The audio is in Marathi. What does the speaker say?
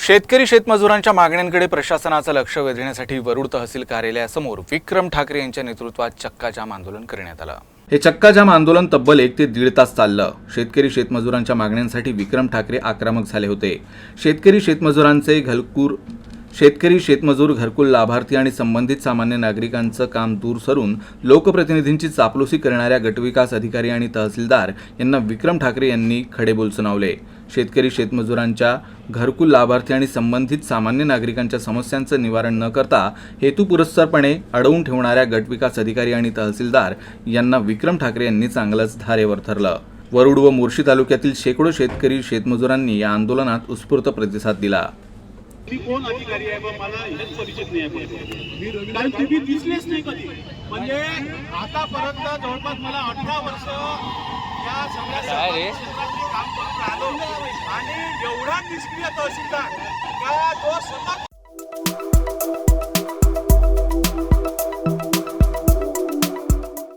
शेतकरी शेतमजुरांच्या मागण्यांकडे प्रशासनाचं लक्ष वेधण्यासाठी वरुड तहसील कार्यालयासमोर विक्रम ठाकरे यांच्या नेतृत्वात चक्काजाम आंदोलन करण्यात आलं। हे चक्काजाम आंदोलन तब्बल 1 ते 1.5 तास चाललं। शेतकरी शेतमजुरांच्या मागण्यांसाठी विक्रम ठाकरे आक्रमक झाले होते। शेतकरी शेतमजूर घरकुल लाभार्थी आणि संबंधित सामान्य नागरिकांचं काम दूर सरून लोकप्रतिनिधींची चापलुसी करणाऱ्या गटविकास अधिकारी आणि तहसीलदार यांना विक्रम ठाकरे यांनी खडेबोल सुनावले। शेतकरी शेतमजुरांच्या घरकुल लाभार्थी आणि संबंधित सामान्य नागरिकांच्या समस्यांचं निवारण न करता हेतुपुरस्सरपणे अडवून ठेवणाऱ्या गटविकास अधिकारी आणि तहसीलदार यांना विक्रम ठाकरे यांनी चांगलंच धारेवर धरलं। वरुड व मोर्शी तालुक्यातील शेकडो शेतकरी शेतमजुरांनी या आंदोलनात उत्स्फूर्त प्रतिसाद दिला। मी कोण अधिकारी आहे मला हेच परिचित नाही आहे, कारण तुम्ही दिसलेच नाही कधी। म्हणजे आतापर्यंत जवळपास मला 18 वर्ष या सगळ्या क्षेत्रात काम करून आलो आणि एवढा निष्क्रिय तहसीलदार का तो सतत